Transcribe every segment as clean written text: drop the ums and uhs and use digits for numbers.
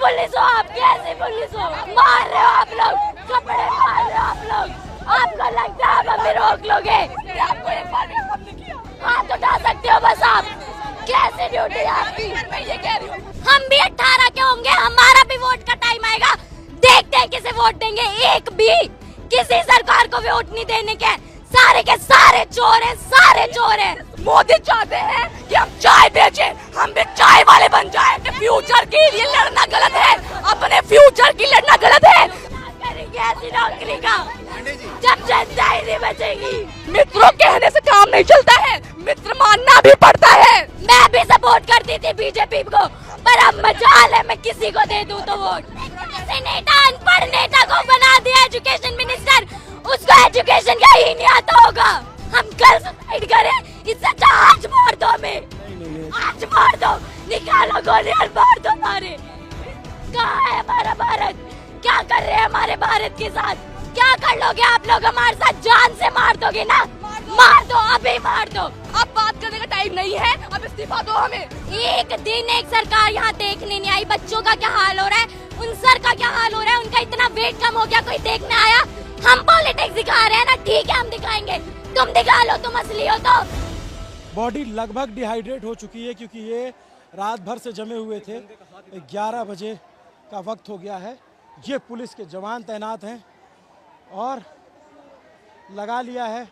Police हो आप? कैसी पुलिस हो? मार रहे हो आप लोग, कपड़े मार रहे हो आप लोग। आपको लगता है आप हमें रोक लोगे? आपको एक बार भी हमने किया, हाथ उठा सकते हो बस आप। कैसे ड्यूटी है आपकी? मैं ये कह रही हूँ, हम भी 18 के होंगे, हमारा भी वोट का टाइम आएगा। देखते हैं किसे वोट देंगे। एक भी किसी सरकार को वोट नहीं देने के, सारे के सारे चोर हैं, सारे चोर हैं। मोदी चाहते हैं कि हम चाय बेचें, हम भी चाय वाले बन जाएं। फ्यूचर के लिए लड़ना गलत है, अपने फ्यूचर की लड़ना गलत है। करेंगे ऐसी नौकरी का जब जनता ही नहीं बचेगी। मित्रों कहने से काम नहीं चलता है, मित्र मानना भी पड़ता है। मैं भी सपोर्ट करती थी बीजेपी को, पर अब मजाल है मैं किसी को दे दूं तो वोट। ऐसे नेता, अनपढ़ नेता को बना दिया एजुकेशन मिनिस्टर, उसको एजुकेशन का ही नहीं आता होगा। हम कल सुसाइड करें, इससे अच्छा आज मार दो हमें, आज मार दो, निकालो गोली और मार दो मारे। कहाँ है हमारा भारत? क्या कर रहे हैं हमारे भारत के साथ? क्या कर लोगे आप लोग हमारे साथ? जान से मार दोगे ना? मार दो, अभी मार दो। अब बात करने का टाइम नहीं है, अब इस्तीफा दो हमें। एक दिन एक सरकार यहाँ देखने नहीं आई। बच्चों का क्या हाल हो रहा है, उन सर का क्या हाल हो रहा है, उनका इतना वेट कम हो गया, कोई देखने आया? हम पॉलिटिक्स दिखा रहे हैं ना, ठीक है हम दिखाएंगे, तुम दिखा लो, तुम असली हो तो। बॉडी लगभग डिहाइड्रेट हो चुकी है क्योंकि ये रात भर से जमे हुए थे। 11 बजे का वक्त हो गया है। ये पुलिस के जवान तैनात हैं और लगा लिया है,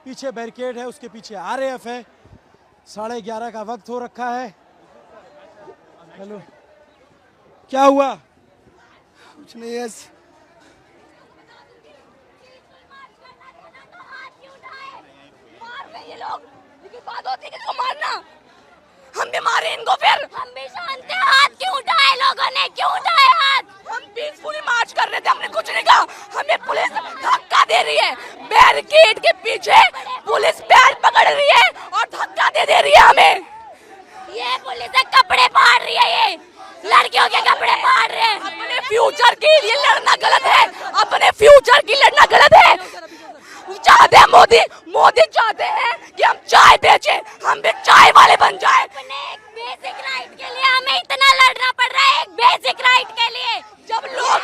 पीछे बैरिकेड है, उसके पीछे आरएएफ है। 11:30 का वक्त हो रखा है। हेलो, क्या हुआ? कुछ नहीं है। ये लोग, लेकिन बात होती है कि इनको मारना, हम भी मारे इनको फिर। हम भी जानते हैं हाथ क्यों उठाए लोगों ने, क्यों उठाए हाथ? हम पीसफुली मार्च कर रहे थे, हमने कुछ नहीं कहा। हमें पुलिस धक्का दे रही है, बैरिकेड के पीछे पुलिस पैर पकड़ रही है और धक्का दे रही है हमें। ये पुलिस कपड़े फाड़ रही है, ये लड़कियों के कपड़े फाड़ रहे हैं। अपने फ्यूचर के लिए लड़ना गलत है, अपने फ्यूचर की लड़ना गलत है। चाहते हैं मोदी चाहते हैं कि हम चाय बेचें, हम भी चाय वाले बन जाएं। अपने एक बेसिक राइट के लिए हमें इतना लड़ना पड़ रहा है, एक बेसिक राइट के लिए। जब लोग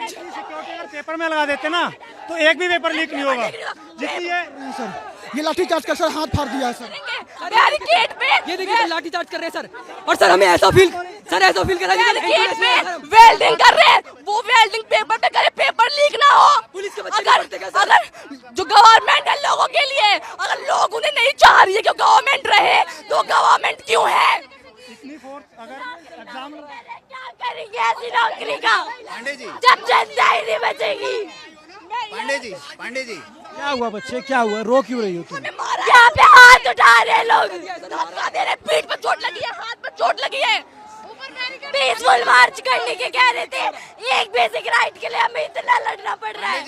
सिक्योरिटी अगर पेपर में लगा देते ना तो एक भी पेपर लीक नहीं होगा। जितनी ये लाठीचार्ज कर सर, हाथ फाड़ दिया है सर। बैरिकेड पे ये देखिए लाठीचार्ज कर रहे हैं सर। और सर हमें ऐसा फील कर रहा है बैरिकेड पे वेल्डिंग कर रहे हैं, वो वेल्डिंग पेपर पे करे, पेपर लीक ना हो। पुलिस के बच्चे अगर जो गवर्नमेंट है लोगों के लिए, अगर लोग उन्हें नहीं चाह रही है कि गवर्नमेंट रहे, तो गवर्नमेंट क्यों है? इतनी फोर्स अगर एग्जाम क्या करेंगे ऐसी नौकरी का पांडे जी, जब जनता ही नहीं बचेगी? पांडे जी क्या हुआ बच्चे, क्या हुआ? रो क्यों रही हो तुम? यहाँ पे हाथ उठा रहे हैं लोग, धक्का दे रहे, पीठ पे चोट लगी है, हाथ पे चोट लगी है। पीसफुल मार्च करने के कह रहे थे, एक बेसिक राइट के लिए हमें इतना लड़ना पड़ रहा है।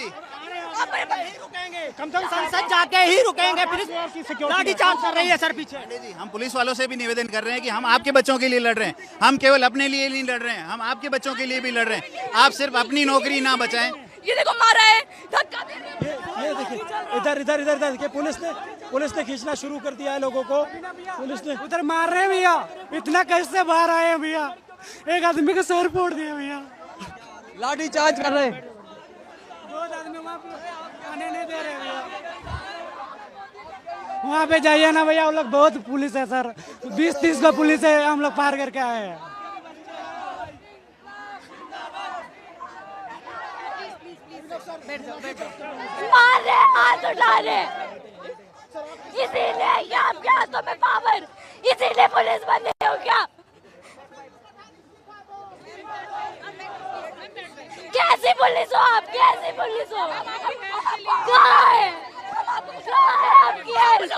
कम से कम संसद जाके ही रुकेंगे। फिर लाठीचार्ज कर रही है सर पीछे। पांडे जी, हम पुलिस वालों से भी निवेदन कर रहे हैं कि हम आपके बच्चों के लिए लड़ रहे हैं, हम केवल अपने लिए नहीं लड़ रहे हैं, हम आपके बच्चों के लिए भी लड़ रहे हैं। आप सिर्फ अपनी नौकरी ना बचाएं। ये देखो मारा है, धक्का दे रहे हैं। ये देखिए इधर देखिए, पुलिस ने खींचना शुरू कर दिया है लोगों को। पुलिस ने उधर मार रहे हैं भैया, इतना कैसे बाहर आए हैं भैया? एक आदमी का सर फोड़ दिया भैया, लाठीचार्ज कर रहे हैं। 2 आदमी वहाँ पे आने नहीं दे रहे भैया। वहाँ पे जाइए ना भैया, हम लोग बहुत पुलिस है सर, 20-30 का पुलिस है, हम लोग पार करके आए हैं। मार रहे, हाथ उठा रहे, इसीलिए क्या आपके हाथों में पावर, इसीलिए पुलिस बने हो क्या? कैसी पुलिस हो आप? कैसी पुलिस हो? कहाँ है आपकी हेल्प?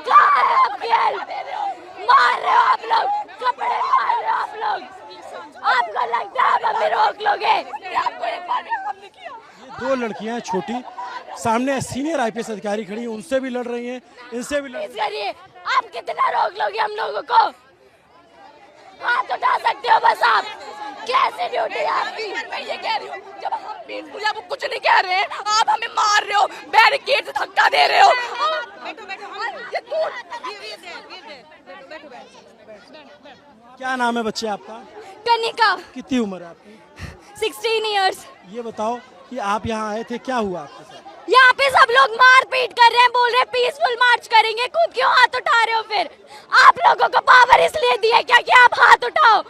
कहाँ है आपकी हेल्प? मार रहे हो आप लोग, कपड़े मार रहे हो आप लोग। आपको लगता है आप हमें रोक लोगे? आपको एक बार भी हमने किया। 2 लड़कियां हैं छोटी, सामने सीनियर आईपीएस अधिकारी खड़ी हैं, उनसे भी लड़ रही हैं, इनसे भी लड़ रही करिए। आप कितना रोक लोगे हम लोगों को? हाथ उठा सकते हो बस आप। कैसे ड्यूटी है आपकी? मैं ये कह रही हूँ, जब हम पीसफुली आपको कुछ नहीं कह रहे हैं, आप हमें मार रहे हो, बैरिकेड से धक्का दे रहे हो। क्या नाम है बच्चे आपका? कनिका। कितनी उम्र है आपकी? 16 इयर्स। ये बताओ कि आप यहाँ आए थे, क्या हुआ आपके साथ? यहाँ पे सब लोग मार पीट कर रहे हैं, बोल रहे हैं पीसफुल मार्च करेंगे, खुद क्यों हाथ उठा रहे हो? फिर आप लोगों को पावर इसलिए दी है क्या कि आप हाथ उठाओ?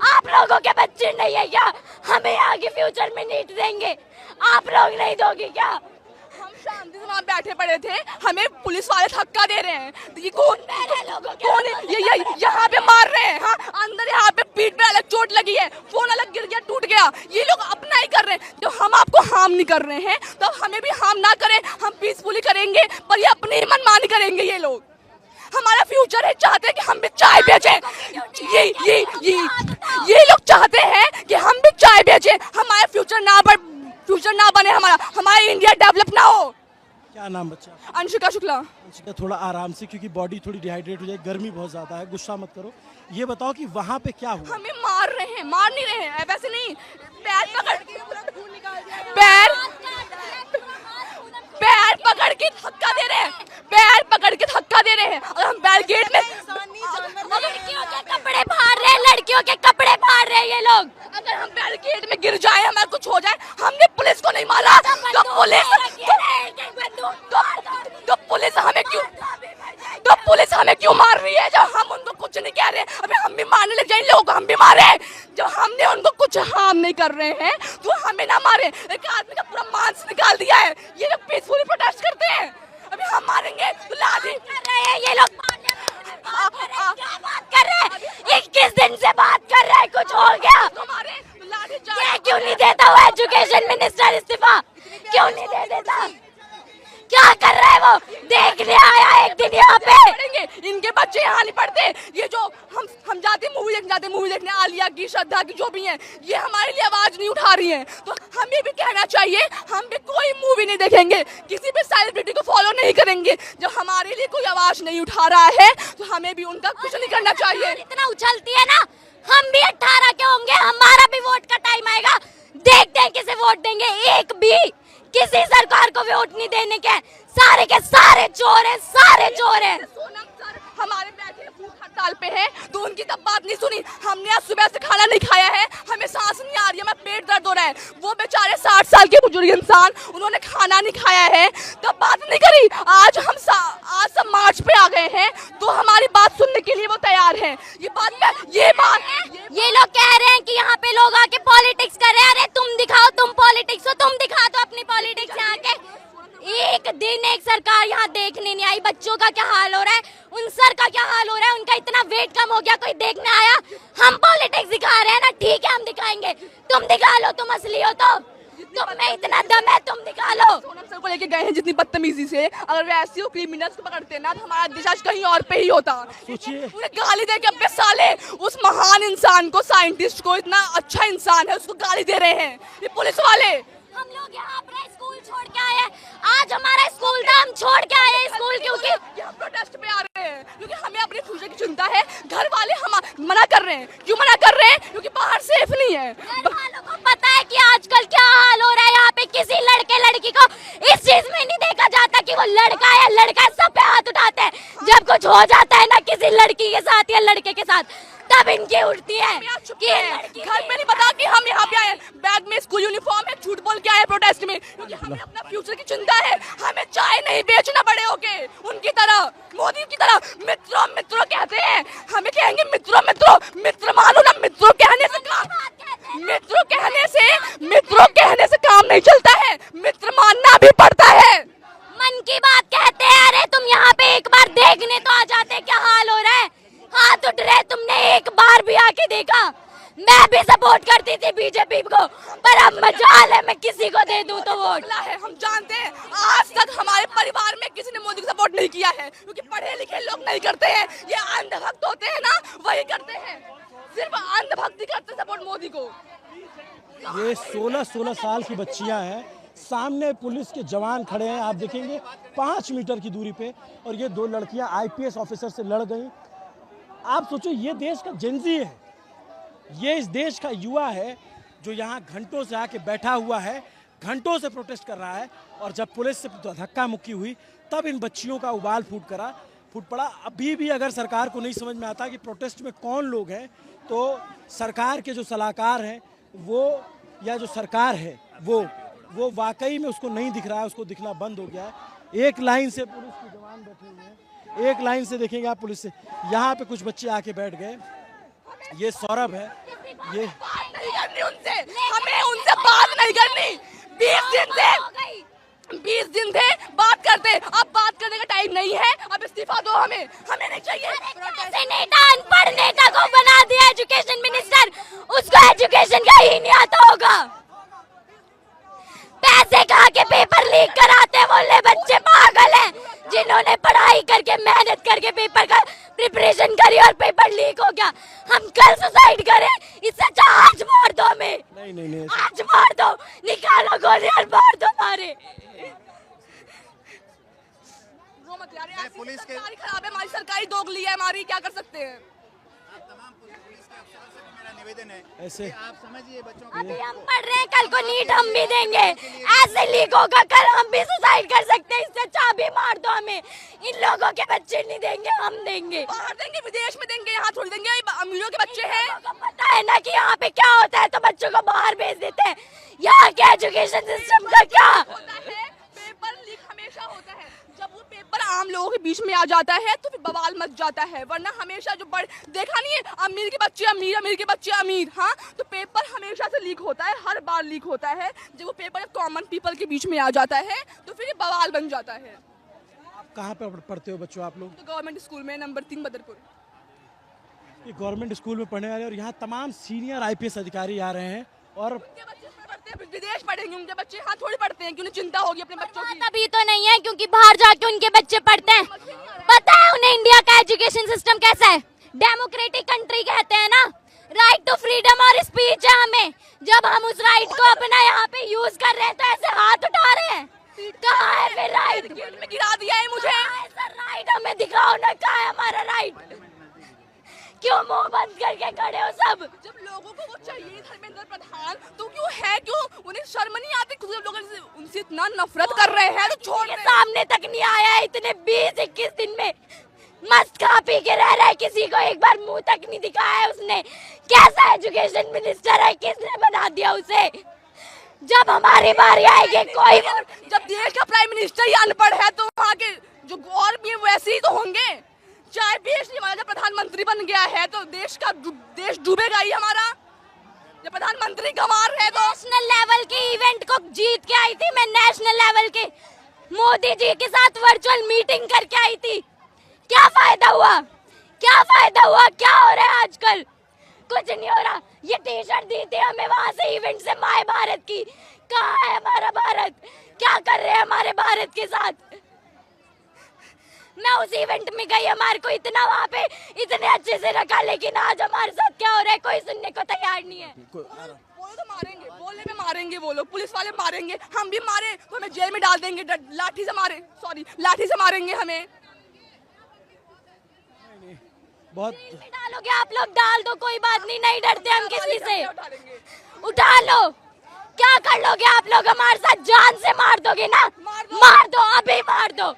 आप लोगों के बच्चे नहीं है क्या? हमें आगे फ्यूचर में नीट देंगे, आप लोग नहीं दोगे क्या? हम शांति से वहाँ बैठे पड़े थे, हमें पुलिस वाले धक्का दे रहे हैं। ये कौन कौन है? ये यहाँ पे मार रहे हैं। हाँ, अंदर यहाँ पे पीठ पे अलग चोट लगी है, फोन अलग गिर गया, टूट गया। ये लोग अपना ही कर रहे हैं। जब हम आपको हार्म नहीं कर रहे हैं तो हमें भी हार्म ना करें, हम पीसफुली करेंगे, पर ये अपनी ही मनमानी करेंगे। ये लोग हमारा फ्यूचर है, चाहते हैं कि हम भी चाय बेचें। ये लोग चाहते हैं कि हम भी चाय बेचें, हमारा फ्यूचर ना बने, हमारा इंडिया डेवलप ना हो। क्या नाम बच्चा? अंशिका शुक्ला। अंशिका, थोड़ा आराम से, क्योंकि बॉडी थोड़ी डिहाइड्रेट हो जाए, गर्मी बहुत ज्यादा है, गुस्सा मत करो। ये बताओ कि वहाँ पे क्या हुआ? हमें मार रहे हैं, मार नहीं रहे हैं, वैसे नहीं, पैर पकड़ के धक्का दे रहे हैं, पैर पकड़ के धक्का दे रहे हैं। और हम बैरिकेड में लड़कियों के कपड़े फाड़ रहे हैं, लड़कियों के कपड़े फाड़ रहे हैं ये लोग। अगर हम बैरिकेड में गिर जाए, हमारा कुछ हो जाए, हमने पुलिस को नहीं मारा तो पुलिस हमें क्यों मार रही है? जब हम उनको कुछ नहीं कह रहे, अभी हम भी मारने लग जाए, लोग हम भी मारे। जब हमने उनको कुछ हार्म नहीं कर रहे हैं तो हमें ना मारे। एक आदमी का पूरा मांस निकाल दिया है, ये लोग पीसफुली प्रोटेस्ट करते हैं, अभी हम मारेंगे तो लाठी कर रहे हैं ये लोग। क्या बात कर रहे हैं? 21 दिन से बात कर रहे हैं, कुछ हो गया? ये क्यों नहीं देता वो एजुकेशन मिनिस्टर इस्तीफा? क्यों नहीं दे देता? क्या कर रहा है वो? देखने आया एक दिन यहाँ पे। पढ़ेंगे, इनके बच्चे यहाँ नहीं पढ़ते। ये जो हम जाते मूवी देखने आलिया की, श्रद्धा की, जो भी हैं, ये हमारे लिए आवाज नहीं उठा रही हैं। तो हमें भी कहना चाहिए, हम भी कोई मूवी नहीं देखेंगे, किसी भी सेलिब्रिटी को फॉलो नहीं करेंगे। जब हमारे लिए कोई आवाज नहीं उठा रहा है तो हमें भी उनका कुछ नहीं करना चाहिए। इतना उछलती है ना, हम भी 18 के होंगे, हमारा भी वोट का टाइम आएगा, देखते हैं किसे वोट देंगे। एक भी किसी सरकार को वोट नहीं देने के, सारे के सारे चोर हैं, सारे चोर हैं। सोनम सर हमारे बैठे भूख हड़ताल पे है तो उनकी तब बात नहीं सुनी। हमने आज सुबह से खाना नहीं खाया है, हमें सांस नहीं आ रही है, हमें पेट दर्द हो रहा है। वो बेचारे 60 साल के बुजुर्ग इंसान, उन्होंने खाना नहीं खाया है, तब बात नहीं करी। आज सब मार्च पे आ गए हैं तो हमारी बात सुनने के लिए वो तैयार हैं। ये लोग कह रहे हैं कि यहाँ पे लोग आके पॉलिटिक्स कर रहे हैं। अरे तुम दिखाओ, तुम पॉलिटिक्स हो, तुम दिखा दो अपनी पॉलिटिक्स यहाँ के। एक दिन एक सरकार यहाँ देखने नहीं आई। बच्चों का क्या हाल हो रहा है, उन सर का क्या हाल हो रहा है, उनका इतना वेट कम हो गया, कोई देखने आया? हम पॉलिटिक्स दिखा रहे हैं ना, ठीक है हम दिखाएंगे, तुम दिखा लो, तुम असली हो तो। तुम में इतना दम है, तुम दिखा लो। सोनम सर को लेके गए हैं जितनी बदतमीजी से, अगर वे ऐसी हो क्रिमिनल्स को पकड़ते ना तो हमारा देश आज कहीं और पे ही होता। उन्हें गाली दे के अपने साले उस महान इंसान को, साइंटिस्ट को, इतना अच्छा इंसान है, उसको गाली दे रहे हैं ये पुलिस वाले। हम लोग यहाँ अपना स्कूल छोड़ के आए हैं, आज हमारा स्कूल था, हम छोड़ के आए हैं स्कूल क्योंकि हम प्रोटेस्ट पे आ रहे हैं, क्योंकि हमें अपने फ्यूचर की चिंता है। घर वाले हम मना कर रहे हैं, क्यों मना कर रहे हैं? क्योंकि बाहर सेफ नहीं है। घर वालों को पता है कि आजकल क्या हाल हो रहा है यहाँ पे। किसी लड़के लड़की को इस चीज में नहीं देखा जाता कि वो लड़का है, लड़का, सब पे हाथ उठाते हैं। जब कुछ हो जाता है ना किसी लड़की के साथ या लड़के के साथ, तब इनकी उठती है कि घर में नहीं बता कि हम यहाँ पे आए, बैग में स्कूल यूनिफॉर्म है, झूठ बोल के आए प्रोटेस्ट में, क्योंकि हमें अपना फ्यूचर की चिंता है। हमें चाय नहीं बेचना बड़े होके उनकी तरह, मोदी की तरह। मित्रों मित्रों कहते हैं, हमें कहेंगे मित्रों मित्रों, मित्र मानो ना। मित्रों कहने से काम नहीं चलता है, मित्र मानना भी पड़ता है। मन की बात कहते हैं। अरे तुम यहाँ पे एक बार देखने तो आ जाते क्या हाल हो रहा है। हाथ उठ रहे, तुमने एक बार भी आके देखा? मैं भी सपोर्ट करती थी बीजेपी को, पर अब मजाल है मैं किसी को दे दूं तो वोट। हम जानते हैं आज तक हमारे परिवार में किसी ने मोदी को सपोर्ट नहीं किया है, क्योंकि पढ़े लिखे लोग नहीं करते हैं। ये अंधभक्त होते हैं ना, वही करते हैं, सिर्फ अंधभक्ति करते हैं सपोर्ट मोदी को। ये 16 साल की बच्चियां हैं, सामने पुलिस के जवान खड़े हैं, आप देखेंगे 5 मीटर की दूरी पे, और ये 2 लड़कियां IPS ऑफिसर से लड़ गई। आप सोचो, ये देश का जेनजी है, ये इस देश का युवा है जो यहाँ घंटों से आके बैठा हुआ है, घंटों से प्रोटेस्ट कर रहा है। और जब पुलिस से धक्का मुक्की हुई तब इन बच्चियों का उबाल फूट करा। फूट पड़ा। अभी भी अगर सरकार को नहीं समझ में आता कि प्रोटेस्ट में कौन लोग हैं, तो सरकार के जो सलाहकार हैं वो, या जो सरकार है वो वाकई में उसको नहीं दिख रहा है, उसको दिखना बंद हो गया है। एक लाइन से पुलिस के जवान बैठे हुए हैं, एक लाइन से देखेंगे आप पुलिस से। यहाँ पे कुछ बच्चे आके बैठ गए। ये सौरभ है, ये बात नहीं करनी उनसे, हमें उनसे बात नहीं करनी। 20 दिन थे बात करते, अब बात करने का टाइम नहीं है। अब इस्तीफा दो, हमें नहीं चाहिए। ऐसे नेता, अनपढ़ नेता को बना दिया एजुकेशन मिनिस्टर, उसको एजुकेशन का ही नहीं आता होगा। पैसे खा के पेपर लीक कराते बोले बच्चे पागल हैं, जिन्होंने पढ़ाई करके मेहनत करके पेपर का प्रिपरेशन करी और पेपर लीक हो गया। हम कल सुसाइड करें, इससे अच्छा आज मार दो हमें। नहीं आज मार दो, निकालो गोली और मार दो मारे। पुलिस के खराब है, हमारी सरकारी दोगली है हमारी, क्या कर सकते हैं। तमाम पुलिस के अफसरों से भी मेरा निवेदन है ऐसे कि आप समझिए बच्चों को। अभी हम पढ़ रहे हैं, कल को नीट हम भी देंगे। ऐसे लीक होगा, कल हम भी सुसाइड कर सकते हैं। इससे अच्छा भी मार दो हमें। इन लोगों के बच्चे नहीं देंगे, हम देंगे। बाहर देंगे, विदेश में देंगे, यहाँ थोड़ी देंगे। अमीरों के बच्चे हैं, लोगों को पता है ना कि यहाँ पे क्या होता है, तो बच्चों को बाहर भेज देते हैं। यहाँ के एजुकेशन सिस्टम का क्या होता है। पेपर लीक हमेशा होता है, जब वो पेपर आम लोगों के बीच में आ जाता है तो फिर बवाल मच जाता है। वरना हमेशा जो देखा नहीं है, अमीर के बच्चे अमीर, अमीर के बच्चे अमीर। हाँ, तो पेपर हमेशा से लीक होता है, हर बार लीक होता है। जब वो पेपर कॉमन पीपल के बीच में आ जाता है तो फिर ये बवाल बन जाता है। आप कहाँ पे पढ़ते हो बच्चों आप लोग? तो गवर्नमेंट स्कूल में नंबर 3 बदरपुर। ये गवर्नमेंट स्कूल में पढ़ने वाले, और यहाँ तमाम सीनियर IPS अधिकारी आ रहे हैं। और उनके बच्चे इसमें पढ़ते हैं, विदेश पढ़ेंगे उनके बच्चे, यहाँ थोड़ी पढ़ते हैं कि उन्हें चिंता होगी अपने बच्चों की। तभी तो नहीं है, क्योंकि बाहर जाके उनके बच्चे पढ़ते हैं। पता है उन्हें इंडिया का एजुकेशन सिस्टम कैसा है? डेमोक्रेटिक कंट्री कहते हैं ना। राइट टू फ्रीडम और स्पीच है हमें। जब हम उस राइट को अपना यहाँ पे यूज कर रहे हैं तो ऐसे हाथ उठा रहे हैं। कहाँ है फिर राइट? गेट में गिरा दिया है मुझे। राइट हमें दिखाओ ना, कहाँ है हमारा राइट? क्यों मुंह बंद करके खड़े हो सब? जब लोगों को वो चाहिए धर्मेंद्र प्रधान, तो क्यों है, क्यों उन्हें शर्म नहीं आती? खुद लोग उनसे इतना नफरत कर रहे हैं तो छोड़ के सामने तक नहीं आया है इतने 20-21 दिन में। मस्त खा पी के रह रहा है, किसी को एक बार मुंह तक नहीं दिखाया है उसने। कैसा एजुकेशन मिनिस्टर है, किसने बना दिया उसे? जब हमारी बारी आएगी कोई, जब देश का प्राइम मिनिस्टर ही अनपढ़ है तो वहाँ के जो और भी वैसे ही तो होंगे। चाहे देश वाला जब प्रधानमंत्री बन गया है तो देश डूबेगा ही हमारा। जब प्रधानमंत्री गंवार है तो नेशनल लेवल के इवेंट को जीत के आई थी मैं। नेशनल लेवल के मोदी जी के साथ वर्चुअल मीटिंग करके आई थी। क्या फायदा हुआ? क्या फायदा हुआ? क्या हो रहा है आजकल? कुछ नहीं हो रहा। ये टी-शर्ट दी थी हमें वहां से इवेंट से, माय भारत की। कहाँ है हमारा भारत? क्या कर रहे हैं हमारे भारत के साथ? मैं उस इवेंट में गई, हमारे को इतना वहाँ पे इतने अच्छे से रखा, लेकिन आज हमारे साथ क्या हो रहा है कोई सुनने को तैयार नहीं है। बोले तो मारेंगे, बोलने में मारेंगे वो लोग, पुलिस वाले मारेंगे, हम भी मारे तो हमें जेल में डाल देंगे, लाठी से मारेंगे हमें। बहुत डालोगे आप लोग, डाल दो, कोई बात नहीं, नहीं डरते हम किसी से। उठा लो, क्या कर लोगे आप लोग हमारे साथ? जान से मार दोगे ना? मार दो, अभी मार दो,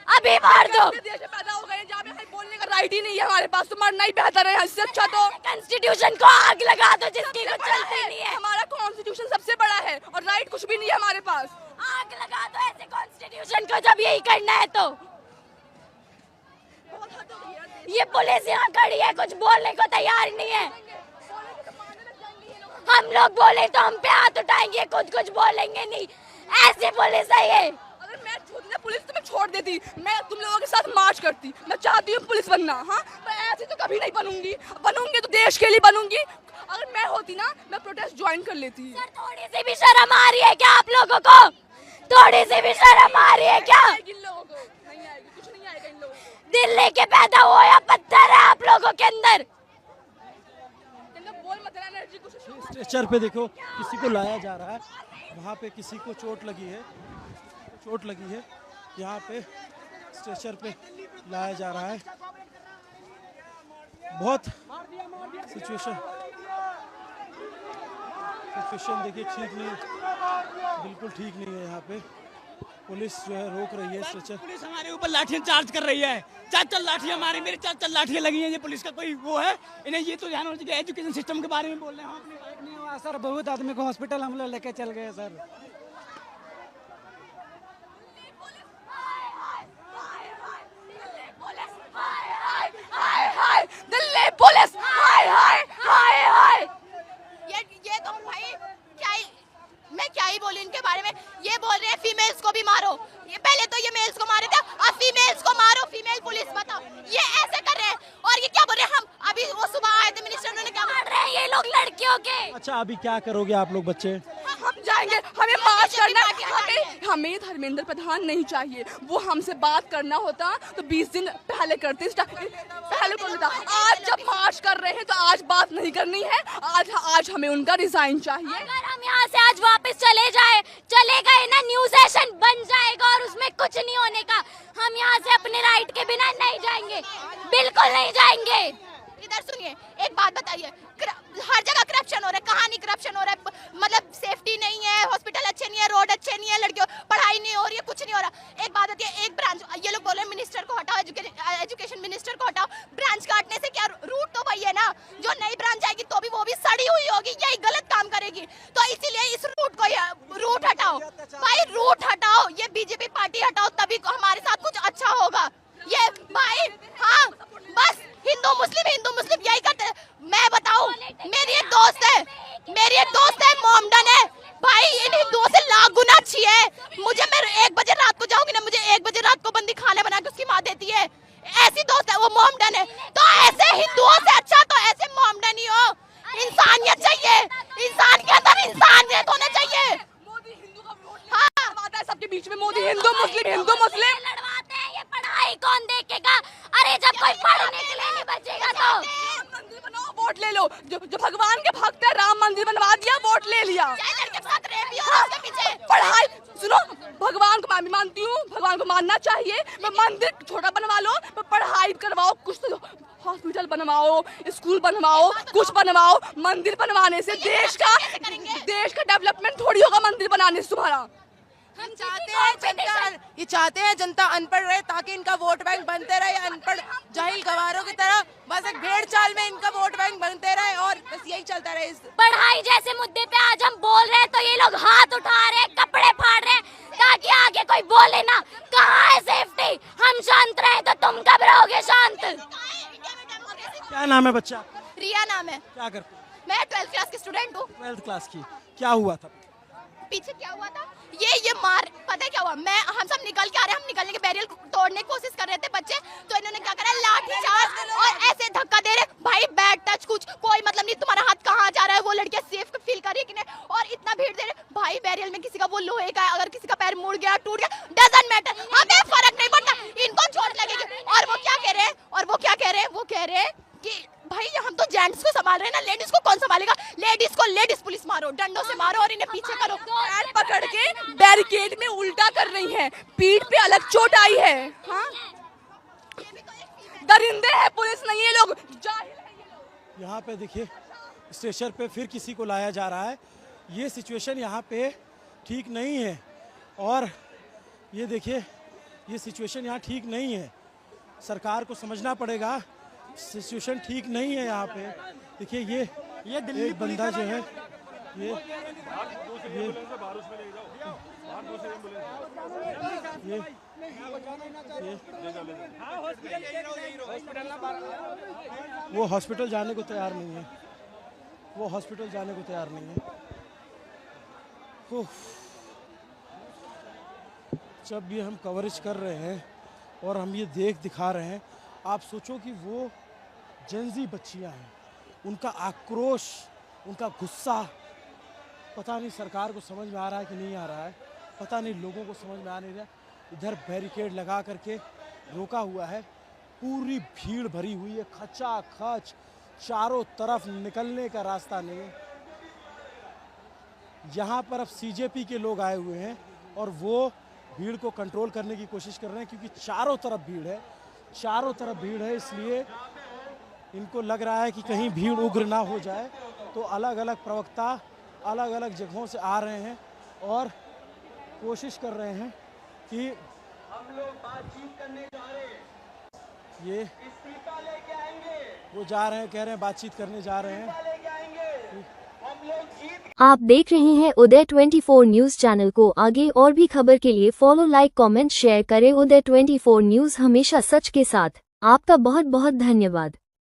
अभी मार दो। देश में पैदा हो गए जहाँ पे बोलने का राइट ही नहीं है हमारे पास, तो मरना ही बेहतर है। इससे अच्छा तो कॉन्स्टिट्यूशन को आग लगा दो जिसकी कुछ चलती नहीं है। हमारा कॉन्स्टिट्यूशन सबसे बड़ा है और राइट कुछ भी नहीं है हमारे पास। आग लगा दो ऐसे कॉन्स्टिट्यूशन को जब यही करना है तो। ये पुलिस यहाँ खड़ी है, कुछ बोलने को तैयार नहीं है। हम लोग बोले तो हम पे हाथ उठाएंगे, कुछ बोलेंगे नहीं। ऐसी पुलिस है ये। अगर मैं पुलिस तो मैं छोड़ देती, मैं तुम लोगों के साथ मार्च करती। मैं चाहती हूँ पुलिस बनना, हाँ, मैं ऐसी तो कभी नहीं बनूंगी तो देश के लिए बनूंगी। अगर मैं होती ना, मैं प्रोटेस्ट ज्वाइन कर लेती। सर थोड़ी सी भी शर्म आ रही है क्या आप लोगों को? थोड़ी सी भी शर्म आ रही है क्या? इन लोगों को नहीं आएगी, कुछ नहीं आएगा इन लोगों को। दिल लेके पैदा हो या पत्थर है आप लोगों के अंदर? बोल मत एनर्जी कुछ। स्ट्रेचर पे देखो किसी को लाया जा रहा है, वहाँ पे किसी को चोट लगी है, यहाँ पे स्ट्रेचर पे लाया जा रहा है। बहुत सिचुएशन देखिए ठीक नहीं, बिल्कुल ठीक नहीं है यहाँ पे। पुलिस जो है रोक रही है स्ट्रेचर। पुलिस हमारे ऊपर लाठियां चार्ज कर रही है, 4 लाठियां मारी, मेरी 4 लाठियां लगी हैं। ये पुलिस का कोई वो है? इन्हें ये तो ध्यान होना चाहिए। एजुकेशन सिस्टम के बारे में बोल रहे हैं हम अपनी बात नहीं हुआ सर, बहुत आदमी को हॉस्पिटल हम लोग लेके चल गए सर। दिल्ली पुलिस हाय हाय हाय हाय। ये तो भाई क्या ही, मैं क्या ही बोलूं इनके बारे में। ये बोल रहे हैं फीमेल्स को भी मारो, ये पहले तो ये मेल्स को मारे थे, अब फीमेल्स को मारो। फीमेल पुलिस बताओ, ये ऐसे कर रहे हैं। और ये क्या बोल रहे हैं, हम अभी वो सुबह आए थे मिनिस्टर, उन्होंने क्या मार रहे हैं ये लोग लड़कियों के। अच्छा अभी क्या करोगे आप लोग बच्चे? हम जाएंगे, हमें मार्च करना है। हमें धर्मेंद्र प्रधान नहीं चाहिए। वो हमसे बात करना होता तो 20 दिन पहले करते, पहले बोलता। आज जब मार्च कर रहे हैं तो आज बात नहीं करनी है। आज हमें उनका रिजाइन चाहिए। अगर हम यहाँ से आज वापस चले गए ना, न्यू सेशन बन जाएगा और उसमें कुछ नहीं होने का। हम यहाँ से अपने राइट के बिना नहीं जाएंगे, बिल्कुल नहीं जाएंगे। इधर सुनिए, एक बात बताइए, हर जगह करप्शन हो रहा है। कहानी करप्शन हो रहा है, मतलब सेफ्टी नहीं है, हॉस्पिटल अच्छे नहीं है, रोड अच्छे नहीं है, लड़कियों पढ़ाई नहीं हो रही है, कुछ नहीं हो रहा। एक बात होती है, एक ब्रांच, ये लोग बोल रहे हैं मिनिस्टर को हटाओ, एजुकेशन मिनिस्टर को हटाओ। ब्रांच काटने से क्या, रूट तो वही है ना। जो नई ब्रांच आएगी तो भी वो भी सड़ी हुई होगी, यही गलत काम करेगी। तो इसीलिए इस रूट को रूट हटाओ भाई, रूट हटाओ, ये बीजेपी पार्टी हटाओ, तभी हमारे साथ कुछ अच्छा होगा। ये भाई हाँ, बस हिंदू मुस्लिम यही करते हैं। मैं बताऊं, मेरी एक दोस्त है मोमडन है भाई, इन हिंदुओं से लाख गुना अच्छी है। मुझे, मैं 1 बजे रात को जाऊंगी ना, मुझे 1 बजे रात को बंदी खाना बना के उसकी माँ देती है। ऐसी दोस्त है, वो मोमडन है। तो ऐसे हिंदुओं से अच्छा तो ऐसे मोमडन ही हो। इंसानियत चाहिए, इंसान के अंदर इंसानियत होना चाहिए। हाँ, सबके बीच में मोदी हिंदू मुस्लिम लड़वाते हैं। ये पढ़ाई कौन देखेगा? अरे जब कोई पढ़ने के लिए नहीं बचेगा तो मंदिर बनाओ, वोट ले लो। जो भगवान के भक्त है, राम मंदिर बनवा दिया, वोट ले लिया। पढ़ाई सुनो, भगवान को मैं भी मानती हूँ, भगवान को मानना चाहिए। मंदिर छोटा बनवा लो, पढ़ाई करवाओ, कुछ तो हॉस्पिटल बनवाओ, स्कूल बनवाओ, कुछ बनवाओ। मंदिर बनवाने से देश का डेवलपमेंट थोड़ी होगा मंदिर बनाने से तुम्हारा। हम चाहते हैं जनता अनपढ़ रहे, ताकि इनका वोट बैंक बनते रहे। अनपढ़ जाहिल गवारों की तरह बस एक भेड़ चाल में इनका वोट बैंक बनते रहे और बस यही चलता रहे। पढ़ाई जैसे मुद्दे पे आज हम बोल रहे हैं तो ये लोग हाथ उठा रहे हैं, कपड़े फाड़ रहे हैं, ताकि आगे कोई बोले ना। कहाँ है सेफ्टी? हम शांत रहे तो तुम कब रहोगे शांत? क्या नाम है बच्चा? रिया नाम है। क्या करते? मैं 12th क्लास की स्टूडेंट हूँ। 12th क्लास की। क्या हुआ था पीछे? क्या हुआ था, ये मार, पता है क्या हुआ? हम सब निकल के आ रहे हैं, हम निकलने के बैरियर तोड़ने की कोशिश कर रहे थे बच्चे, तो इन्होंने क्या करा, लाठी चार्ज और ऐसे धक्का दे रहे। भाई बैड टच, कुछ कोई मतलब नहीं, तुम्हारा हाथ कहाँ जा रहा है, वो लड़कियां सेफ फील कर रही है कि नहीं, और इतना भीड़ दे रहे। भाई बैरियर में किसी का वो लोहे का, अगर किसी का पैर मुड़ गया, टूट गया, डजंट मैटर, हमें फर्क नहीं पड़ता, इनको चोट लगेगी। और वो क्या कह रहे हैं, वो कह रहे हैं कि भाई हम तो जेंट्स को संभाल रहे हैं ना, लेडीज को कौन संभालेगा? लेडीज पुलिस मारो, डंडों से मारो और इन्हें पीछे करो। पैर पकड़ के बैरिकेड में उल्टा कर रही हैं, पीठ पे अलग चोट आई है। हाँ, दरिंदे हैं, पुलिस नहीं है, लोग जाहिल हैं। यहाँ पे देखिए, स्टेशन पे फिर किसी को लाया जा रहा है। ये सिचुएशन यहाँ पे ठीक नहीं है, और ये देखिए, ये सिचुएशन यहाँ ठीक नहीं है। सरकार को समझना पड़ेगा, सिचुएशन ठीक नहीं है यहाँ पे। देखिए ये दिल्ली एक बंदा जो है, ये वो हॉस्पिटल जाने को तैयार नहीं है, वो हॉस्पिटल जाने को तैयार नहीं है। जब ये हम कवरेज कर रहे हैं और हम ये दिखा रहे हैं, आप सोचो कि वो जेंजी बच्चियां हैं, उनका आक्रोश, उनका गुस्सा, पता नहीं सरकार को समझ में आ रहा है कि नहीं आ रहा है, पता नहीं लोगों को समझ में आ नहीं रहा। इधर बैरिकेड लगा करके रोका हुआ है, पूरी भीड़ भरी हुई है, खचाखच, चारों तरफ निकलने का रास्ता नहीं है। यहाँ पर अब सीजेपी के लोग आए हुए हैं और वो भीड़ को कंट्रोल करने की कोशिश कर रहे हैं, क्योंकि चारों तरफ भीड़ है, इसलिए इनको लग रहा है कि कहीं भीड़ उग्र ना हो जाए। तो अलग अलग प्रवक्ता अलग अलग जगहों से आ रहे हैं और कोशिश कर रहे हैं कि हम लोग बातचीत करने जा रहे हैं, ये इस्तीफा लेके आएंगे, वो जा रहे हैं, कह रहे हैं बातचीत करने जा रहे हैं। आप देख रहे हैं उदय 24 न्यूज चैनल को। आगे और भी खबर के लिए फॉलो, लाइक, कमेंट, शेयर करें। उदय 24 न्यूज, हमेशा सच के साथ। आपका बहुत बहुत धन्यवाद।